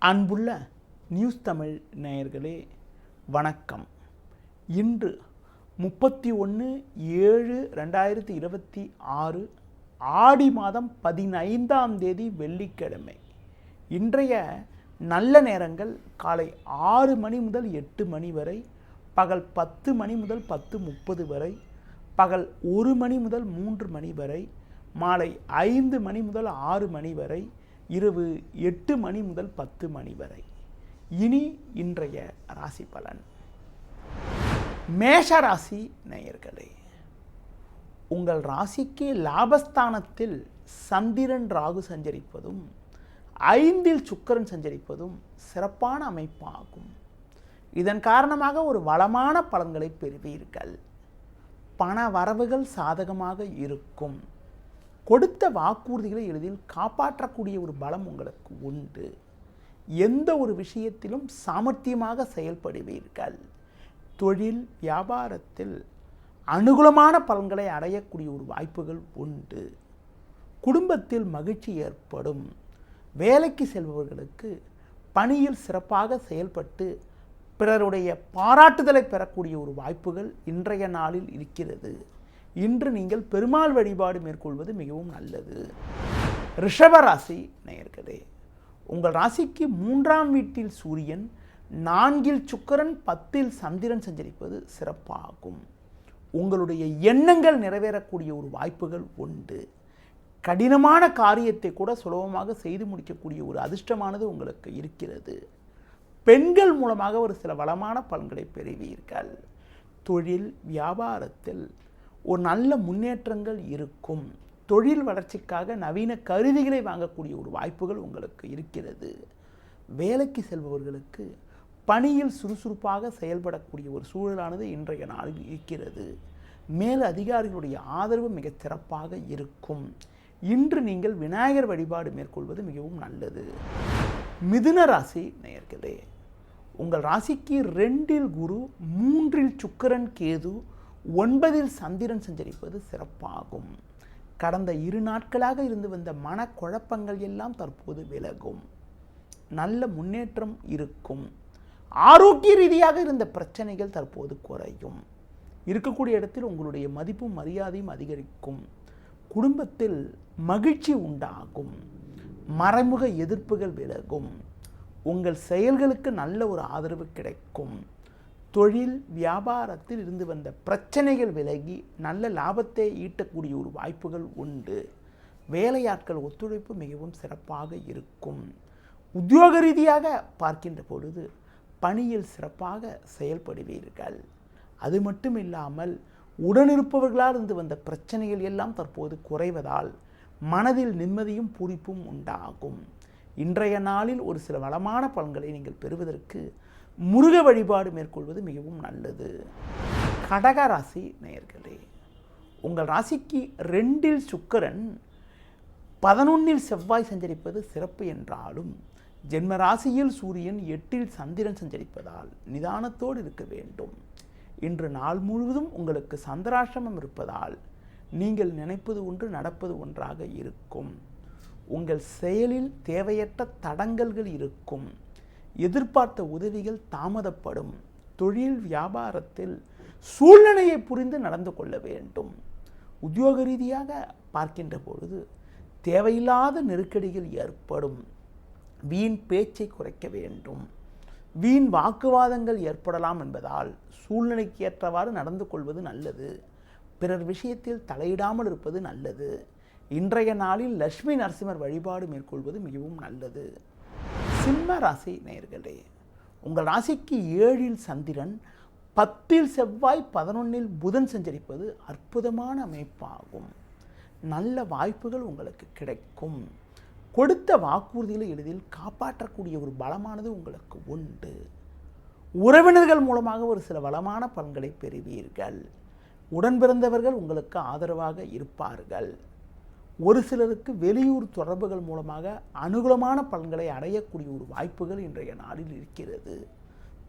அன்புள்ள நியூஸ் தமிழ் நேயர்களே வணக்கம். இன்று 31/7/2026 ஆடி மாதம் 15ஆம் தேதி வெள்ளிக்கிழமை. இன்றைய நல்ல நேரங்கள் காலை 6 மணி முதல் 8 மணி வரை, பகல் 10 மணி முதல் 10:30 வரை, பகல் 1 மணி முதல் 3 மணி வரை, மாலை 5 மணி முதல் 6 மணி வரை, இரவு 8 மணி முதல் 10 மணி வரை. இனி இன்றைய ராசி பலன். மேஷ ராசி நேயர்களே, உங்கள் ராசிக்கு லாபஸ்தானத்தில் சந்திரன் ராகு சஞ்சரிப்பதும் 5இல் சுக்கிரன் சஞ்சரிப்பதும் சிறப்பான அமைப்பாகும். இதன் காரணமாக ஒரு வளமான பலன்களை பெறுவீர்கள். பண வரவுகள் சாதகமாக இருக்கும். கொடுத்த வாக்குறுதிகளை எளிதில் காப்பாற்றக்கூடிய ஒரு பலம் உங்களுக்கு உண்டு. எந்த ஒரு விஷயத்திலும் சாமர்த்தியமாக செயல்படுவீர்கள். தொழில் வியாபாரத்தில் அனுகூலமான பலன்களை அடையக்கூடிய ஒரு வாய்ப்புகள் உண்டு. குடும்பத்தில் மகிழ்ச்சி ஏற்படும். வேலைக்கு செல்பவர்களுக்கு பணியில் சிறப்பாக செயல்பட்டு பிறருடைய பாராட்டுதலை பெறக்கூடிய ஒரு வாய்ப்புகள் இன்றைய நாளில் இருக்கிறது. இன்று நீங்கள் பெருமாள் வழிபாடு மேற்கொள்வது மிகவும் நல்லது. ரிஷப ராசி நேயர்களே, உங்கள் ராசிக்கு 3ஆம் வீட்டில் சூரியன், 4இல் சுக்கிரன், 10இல் சந்திரன் சஞ்சரிப்பது சிறப்பாகும். உங்களுடைய எண்ணங்கள் நிறைவேறக்கூடிய ஒரு வாய்ப்புகள் உண்டு. கடினமான காரியத்தை கூட சுலபமாக செய்து முடிக்கக்கூடிய ஒரு அதிர்ஷ்டமானது உங்களுக்கு இருக்கிறது. பெண்கள் மூலமாக ஒரு சில வளமான பலன்களை பெறுவீர்கள். தொழில் வியாபாரத்தில் ஒரு நல்ல முன்னேற்றங்கள் இருக்கும். தொழில் வளர்ச்சிக்காக நவீன கருவிகளை வாங்கக்கூடிய ஒரு வாய்ப்புகள் உங்களுக்கு இருக்கிறது. வேலைக்கு செல்பவர்களுக்கு பணியில் சுறுசுறுப்பாக செயல்படக்கூடிய ஒரு சூழலானது இன்றைய நாளில் இருக்கிறது. மேல் அதிகாரிகளுடைய ஆதரவு மிக சிறப்பாக இருக்கும். இன்று நீங்கள் விநாயகர் வழிபாடு மேற்கொள்வது மிகவும் நல்லது. மிதுன ராசி நேயர்களே, உங்கள் ராசிக்கு 2இல் குரு, 3இல் சுக்கிரன் கேது, 9இல் சந்திரன் சஞ்சரிப்பது சிறப்பாகும். கடந்த 2 நாட்களாக இருந்து வந்த மனக்குழப்பங்கள் எல்லாம் தற்போது விலகும். நல்ல முன்னேற்றம் இருக்கும். ஆரோக்கிய ரீதியாக இருந்த பிரச்சனைகள் தற்போது குறையும். இருக்கக்கூடிய இடத்தில் உங்களுடைய மதிப்பும் மரியாதையும் அதிகரிக்கும். குடும்பத்தில் மகிழ்ச்சி உண்டாகும். மறைமுக எதிர்ப்புகள் விலகும். உங்கள் செயல்களுக்கு நல்ல ஒரு ஆதரவு கிடைக்கும். தொழில் வியாபாரத்தில் இருந்து வந்த பிரச்சனைகள் விலகி நல்ல லாபத்தை ஈட்டக்கூடிய ஒரு வாய்ப்புகள் உண்டு. வேலையாட்கள் ஒத்துழைப்பு மிகவும் சிறப்பாக இருக்கும். உத்தியோக ரீதியாக பார்க்கின்ற பொழுது பணியில் சிறப்பாக செயல்படுவீர்கள். அது மட்டும் இல்லாமல் உடனிருப்பவர்களால் இருந்து வந்த பிரச்சனைகள் எல்லாம் தற்போது குறைவதால் மனதில் நிம்மதியும் பூரிப்பும் உண்டாகும். இன்றைய நாளில் ஒரு சில வளமான பலன்களை நீங்கள் பெறுவதற்கு முருக வழிபாடு மேற்கொள்வது மிகவும் நல்லது. கடக ராசி நேயர்களே, உங்கள் ராசிக்கு 2இல் சுக்கிரன், 11இல் செவ்வாய் சஞ்சரிப்பது சிறப்பு என்றாலும் ஜென்ம ராசியில் சூரியன், 8இல் சந்திரன் சஞ்சரிப்பதால் நிதானத்தோடு இருக்க வேண்டும். இன்று நாள் முழுவதும் உங்களுக்கு சந்திராஷ்டமம் இருப்பதால் நீங்கள் நினைப்பது ஒன்று நடப்பது ஒன்றாக இருக்கும். உங்கள் செயலில் தேவையற்ற தடங்கல்கள் இருக்கும். எதிர்பார்த்த உதவிகள் தாமதப்படும். தொழில் வியாபாரத்தில் சூழ்நிலையை புரிந்து நடந்து கொள்ள வேண்டும். உத்தியோக ரீதியாக பார்க்கின்ற பொழுது தேவையில்லாத நெருக்கடிகள் ஏற்படும். வீண் பேச்சை குறைக்க வேண்டும். வீண் வாக்குவாதங்கள் ஏற்படலாம் என்பதால் சூழ்நிலைக்கு ஏற்றவாறு நடந்து கொள்வது நல்லது. பிறர் விஷயத்தில் தலையிடாமல் இருப்பது நல்லது. இன்றைய நாளில் லட்சுமி நரசிம்மர் வழிபாடு மேற்கொள்வது மிகவும் நல்லது. சிம்ம ராசி நேயர்களே, உங்கள் ராசிக்கு 7இல் சந்திரன், 10இல் செவ்வாய், 11இல் புதன் சஞ்சரிப்பது அற்புதமான அமைப்பாகும். நல்ல வாய்ப்புகள் உங்களுக்கு கிடைக்கும். கொடுத்த வாக்குறுதிகளை எளிதில் காப்பாற்றக்கூடிய ஒரு பலமானது உங்களுக்கு உண்டு. உறவினர்கள் மூலமாக ஒரு சில வளமான பலன்களை பெறுவீர்கள். உடன் பிறந்தவர்கள் உங்களுக்கு ஆதரவாக இருப்பார்கள். ஒரு சிலருக்கு வெளியூர் தொடர்புகள் மூலமாக அனுகூலமான பலன்களை அடையக்கூடிய ஒரு வாய்ப்புகள் இன்றைய நாளில் இருக்கிறது.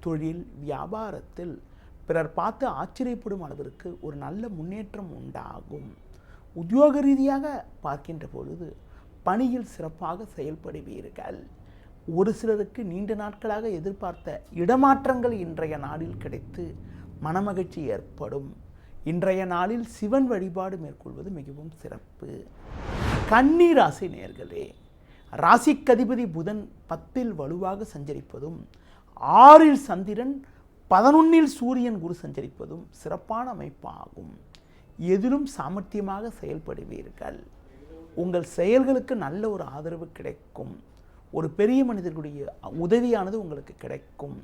தொழில் வியாபாரத்தில் பிறர் பார்த்து ஆச்சரியப்படும் அளவிற்கு ஒரு நல்ல முன்னேற்றம் உண்டாகும். உத்தியோக ரீதியாக பார்க்கின்ற பொழுது பணியில் சிறப்பாக செயல்படுவீர்கள். ஒரு சிலருக்கு நீண்ட நாட்களாக எதிர்பார்த்த இடமாற்றங்கள் இன்றைய நாளில் கிடைத்து மனமகிழ்ச்சி ஏற்படும். இன்றைய நாளில் சிவன் வழிபாடு மேற்கொள்வது மிகவும் சிறப்பு. கன்னி ராசி நேயர்களே, ராசிக்கதிபதி புதன் 10ல் வலுவாக சஞ்சரிப்பதும் 6ல் சந்திரன் 11ல் சூரியன் குரு சஞ்சரிப்பதும் சிறப்பான அமைப்பாகும். எதிலும் சாமர்த்தியமாக செயல்படுவீர்கள். உங்கள் செயல்களுக்கு நல்ல ஒரு ஆதரவு கிடைக்கும். ஒரு பெரிய மனிதர்களுடைய உதவியானது உங்களுக்கு கிடைக்கும்.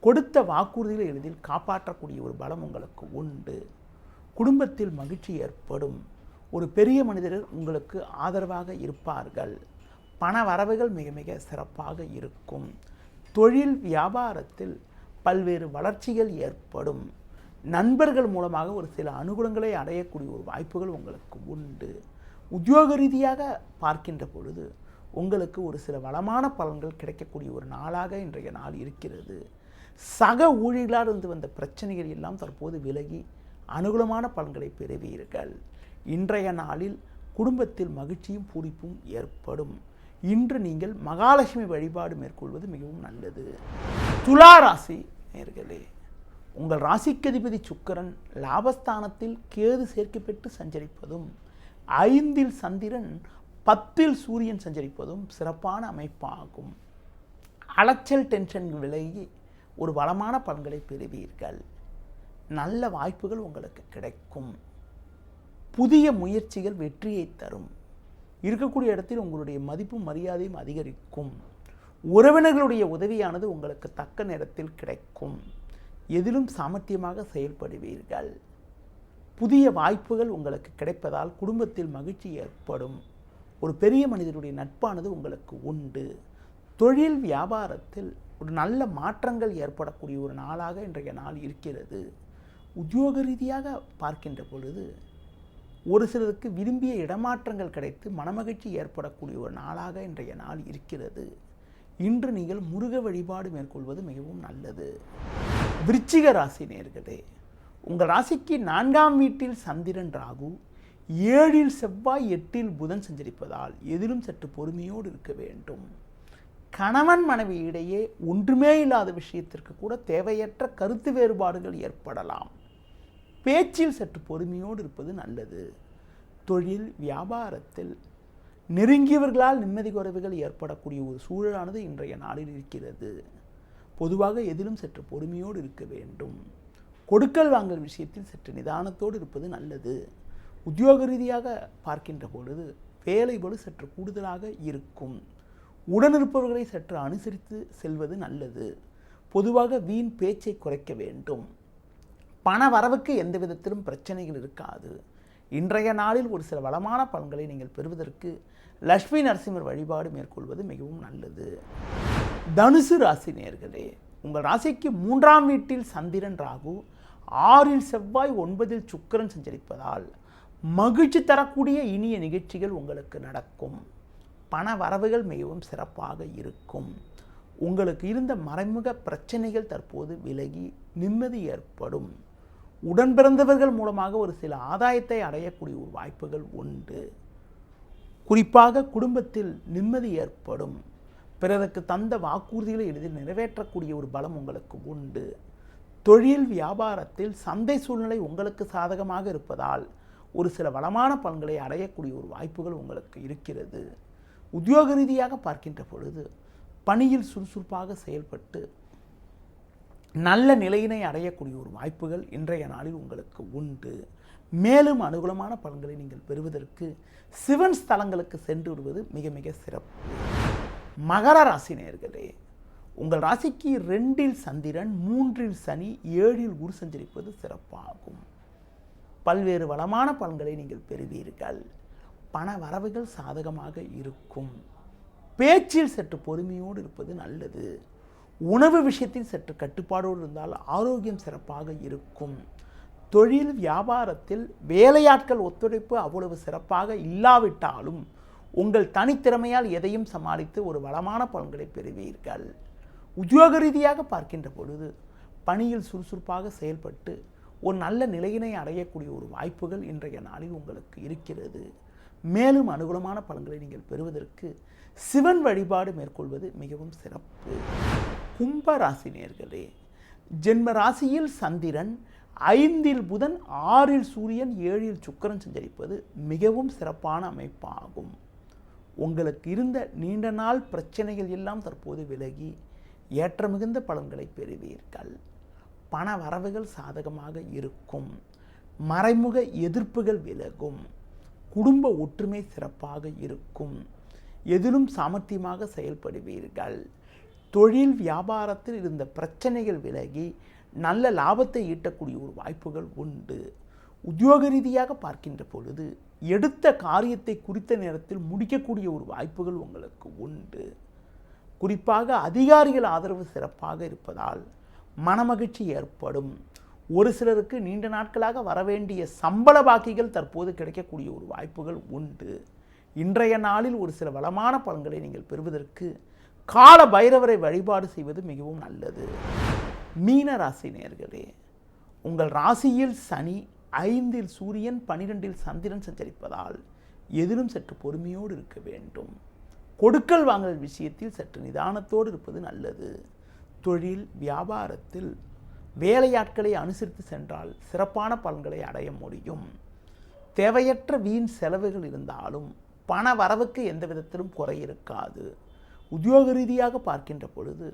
கொடுத்த வாக்குறுதிகளை எளிதில் காப்பாற்றக்கூடிய ஒரு பலம் உங்களுக்கு உண்டு. குடும்பத்தில் மகிழ்ச்சி ஏற்படும். ஒரு பெரிய மனிதர் உங்களுக்கு ஆதரவாக இருப்பார்கள். பண வரவுகள் மிக மிக சிறப்பாக இருக்கும். தொழில் வியாபாரத்தில் பல்வேறு வளர்ச்சிகள் ஏற்படும். நண்பர்கள் மூலமாக ஒரு சில அனுகூலங்களை அடையக்கூடிய ஒரு வாய்ப்புகள் உங்களுக்கு உண்டு. உத்தியோக ரீதியாக பார்க்கின்ற பொழுது உங்களுக்கு ஒரு சில வளமான பலன்கள் கிடைக்கக்கூடிய ஒரு நாளாக இன்றைய நாள் இருக்கிறது. சக ஊழியர்களால் இருந்து வந்த பிரச்சனைகள் எல்லாம் தற்போது விலகி அனுகூலமான பலன்களை பெறுவீர்கள். இன்றைய நாளில் குடும்பத்தில் மகிழ்ச்சியும் பூரிப்பும் ஏற்படும். இன்று நீங்கள் மகாலட்சுமி வழிபாடு மேற்கொள்வது மிகவும் நல்லது. துலா ராசி நேயர்களே, உங்கள் ராசிக்கதிபதி சுக்கிரன் லாபஸ்தானத்தில் கேது சேர்க்கப்பட்டு சஞ்சரிப்பதும் 5ல் சந்திரன் 10ல் சூரியன் சஞ்சரிப்பதும் சிறப்பான அமைப்பாகும். அலைச்சல் டென்ஷன் விலகி ஒரு வளமான பலன்களை பெறுவீர்கள். நல்ல வாய்ப்புகள் உங்களுக்கு கிடைக்கும். புதிய முயற்சிகள் வெற்றியை தரும். இருக்கக்கூடிய இடத்தில் உங்களுடைய மதிப்பும் மரியாதையும் அதிகரிக்கும். உறவினர்களுடைய உதவியானது உங்களுக்கு தக்க நேரத்தில் கிடைக்கும். எதிலும் சாமர்த்தியமாக செயல்படுவீர்கள். புதிய வாய்ப்புகள் உங்களுக்கு கிடைப்பதால் குடும்பத்தில் மகிழ்ச்சி ஏற்படும். ஒரு பெரிய மனிதனுடைய நட்பானது உங்களுக்கு உண்டு. தொழில் வியாபாரத்தில் ஒரு நல்ல மாற்றங்கள் ஏற்படக்கூடிய ஒரு நாளாக இன்றைய நாள் இருக்கிறது. உத்தியோக ரீதியாக பார்க்கின்ற பொழுது ஒரு சிலருக்கு விரும்பிய இடமாற்றங்கள் கிடைத்து மனமகிழ்ச்சி ஏற்படக்கூடிய ஒரு நாளாக இன்றைய நாள் இருக்கிறது. இன்று நீங்கள் முருக வழிபாடு மேற்கொள்வது மிகவும் நல்லது. விருச்சிக ராசி நேயர்களே, உங்கள் ராசிக்கு 4ஆம் வீட்டில் சந்திரன் ராகு, 7ல் செவ்வாய், 8ல் புதன் சஞ்சரிப்பதால் எதிலும் சற்று பொறுமையோடு இருக்க வேண்டும். கணவன் மனைவி இடையே ஒன்றுமே இல்லாத விஷயத்திற்கு கூட தேவையற்ற கருத்து வேறுபாடுகள் ஏற்படலாம். பேச்சில் சற்று பொறுமையோடு இருப்பது நல்லது. தொழில் வியாபாரத்தில் நெருங்கியவர்களால் நிம்மதி குறைவுகள் ஏற்படக்கூடிய ஒரு சூழலானது இன்றைய நாளில் இருக்கிறது. பொதுவாக எதிலும் சற்று பொறுமையோடு இருக்க வேண்டும். கொடுக்கல் வாங்கல் விஷயத்தில் சற்று நிதானத்தோடு இருப்பது நல்லது. உத்தியோக ரீதியாக பார்க்கின்ற பொழுது வேலை பளு சற்று கூடுதலாக இருக்கும். உடனிருப்பவர்களை சற்று அனுசரித்து செல்வது நல்லது. பொதுவாக வீண் பேச்சை குறைக்க வேண்டும். பண வரவுக்கு எந்த விதத்திலும் பிரச்சனைகள் இருக்காது. இன்றைய நாளில் ஒரு சில வளமான பலன்களை நீங்கள் பெறுவதற்கு லட்சுமி நரசிம்மர் வழிபாடு மேற்கொள்வது மிகவும் நல்லது. தனுசு ராசி நேயர்களே, உங்கள் ராசிக்கு 3ஆம் வீட்டில் சந்திரன் ராகு, 6ல் செவ்வாய், 9ல் சுக்கிரன் சஞ்சரிப்பதால் மகிழ்ச்சி தரக்கூடிய இனிய நிகழ்ச்சிகள் உங்களுக்கு நடக்கும். பண வரவுகள் மிகவும் சிறப்பாக இருக்கும். உங்களுக்கு இருந்த மறைமுக பிரச்சனைகள் தற்போது விலகி நிம்மதி ஏற்படும். உடன் பிறந்தவர்கள் மூலமாக ஒரு சில ஆதாயத்தை அடையக்கூடிய ஒரு வாய்ப்புகள் உண்டு. குறிப்பாக குடும்பத்தில் நிம்மதி ஏற்படும். பிறருக்கு தந்த வாக்குறுதிகளை எளிதில் நிறைவேற்றக்கூடிய ஒரு பலம் உங்களுக்கு உண்டு. தொழில் வியாபாரத்தில் சந்தை சூழ்நிலை உங்களுக்கு சாதகமாக இருப்பதால் ஒரு சில வளமான பலன்களை அடையக்கூடிய ஒரு வாய்ப்புகள் உங்களுக்கு இருக்கிறது. உத்தியோக ரீதியாக பார்க்கின்ற பொழுது பணியில் சுறுசுறுப்பாக செயல்பட்டு நல்ல நிலையினை அடையக்கூடிய ஒரு வாய்ப்புகள் இன்றைய நாளில் உங்களுக்கு உண்டு. மேலும் அனுகூலமான பலன்களை நீங்கள் பெறுவதற்கு சிவன் ஸ்தலங்களுக்கு சென்று விடுவது மிக மிக சிறப்பு. மகர ராசி நேயர்களே, உங்கள் ராசிக்கு 2ல் சந்திரன், 3ல் சனி, 7ல் குரு சஞ்சரிப்பது சிறப்பாகும். பல்வேறு வளமான பலன்களை நீங்கள் பெறுவீர்கள். பண வரவுகள் சாதகமாக இருக்கும். பேச்சில் சற்று பொறுமையோடு இருப்பது நல்லது. உணவு விஷயத்தில் சற்று கட்டுப்பாடோடு இருந்தால் ஆரோக்கியம் சிறப்பாக இருக்கும். தொழில் வியாபாரத்தில் வேலையாட்கள் ஒத்துழைப்பு அவ்வளவு சிறப்பாக இல்லாவிட்டாலும் உங்கள் தனித்திறமையால் எதையும் சமாளித்து ஒரு வளமான பலன்களை பெறுவீர்கள். உத்தியோக ரீதியாக பார்க்கின்ற பொழுது பணியில் சுறுசுறுப்பாக செயல்பட்டு ஒரு நல்ல நிலையினை அடையக்கூடிய ஒரு வாய்ப்புகள் இன்றைய நாளில் உங்களுக்கு இருக்கிறது. மேலும் அனுகூலமான பலன்களை நீங்கள் பெறுவதற்கு சிவன் வழிபாடு மேற்கொள்வது மிகவும் சிறப்பு. கும்ப ராசி நேயர்களே, ஜென்ம ராசியில் சந்திரன், 5இல் புதன், 6இல் சூரியன், 7இல் சுக்கிரன் சஞ்சரிப்பது மிகவும் சிறப்பான அமைப்பாகும். உங்களுக்கு இருந்த நீண்ட நாள் பிரச்சனைகள் எல்லாம் தற்போது விலகி ஏற்ற மிகுந்த பலன்களை பெறுவீர்கள். பண வரவுகள் சாதகமாக இருக்கும். மறைமுக எதிர்ப்புகள் விலகும். குடும்ப ஒற்றுமை சிறப்பாக இருக்கும். எதிலும் சாமர்த்தியமாக செயல்படுவீர்கள். தொழில் வியாபாரத்தில் இருந்த பிரச்சனைகள் விலகி நல்ல லாபத்தை ஈட்டக்கூடிய ஒரு வாய்ப்புகள் உண்டு. உத்தியோக ரீதியாக பார்க்கின்ற பொழுது எடுத்த காரியத்தை குறித்த நேரத்தில் முடிக்கக்கூடிய ஒரு வாய்ப்புகள் உங்களுக்கு உண்டு. குறிப்பாக அதிகாரிகள் ஆதரவு சிறப்பாக இருப்பதால் மனமகிழ்ச்சி ஏற்படும். ஒரு சிலருக்கு நீண்ட நாட்களாக வரவேண்டிய சம்பள பாக்கிகள் தற்போது கிடைக்கக்கூடிய ஒரு வாய்ப்புகள் உண்டு. இன்றைய நாளில் ஒரு சில வளமான பலன்களை நீங்கள் பெறுவதற்கு கால பைரவரை வழிபாடு செய்வது மிகவும் நல்லது. மீன ராசி நேயர்களே, உங்கள் ராசியில் சனி, 5இல் சூரியன், 12இல் சந்திரன் சஞ்சரிப்பதால் எதிலும் சற்று பொறுமையோடு இருக்க வேண்டும். கொடுக்கல் வாங்கல் விஷயத்தில் சற்று நிதானத்தோடு இருப்பது நல்லது. தொழில் வியாபாரத்தில் வேலையாட்களை அனுசரித்து சென்றால் சிறப்பான பலன்களை அடைய முடியும். தேவையற்ற வீண் செலவுகள் இருந்தாலும் பண வரவுக்கு எந்த விதத்திலும் குறை இருக்காது. உத்தியோக ரீதியாக பார்க்கின்ற பொழுது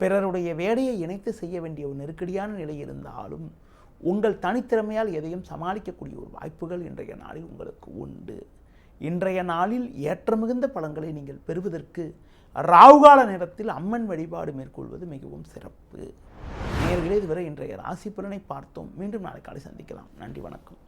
பிறருடைய வேலையை இணைத்து செய்ய வேண்டிய ஒரு நெருக்கடியான நிலை இருந்தாலும் உங்கள் தனித்திறமையால் எதையும் சமாளிக்கக்கூடிய ஒரு வாய்ப்புகள் இன்றைய நாளில் உங்களுக்கு உண்டு. இன்றைய நாளில் ஏற்ற மிகுந்த பலன்களை நீங்கள் பெறுவதற்கு ராகுகால நேரத்தில் அம்மன் வழிபாடு மேற்கொள்வது மிகவும் சிறப்பு. நேயர்களே, இதுவரை இன்றைய ராசி பலனை பார்த்தோம். மீண்டும் நாளை காலை சந்திக்கலாம். நன்றி, வணக்கம்.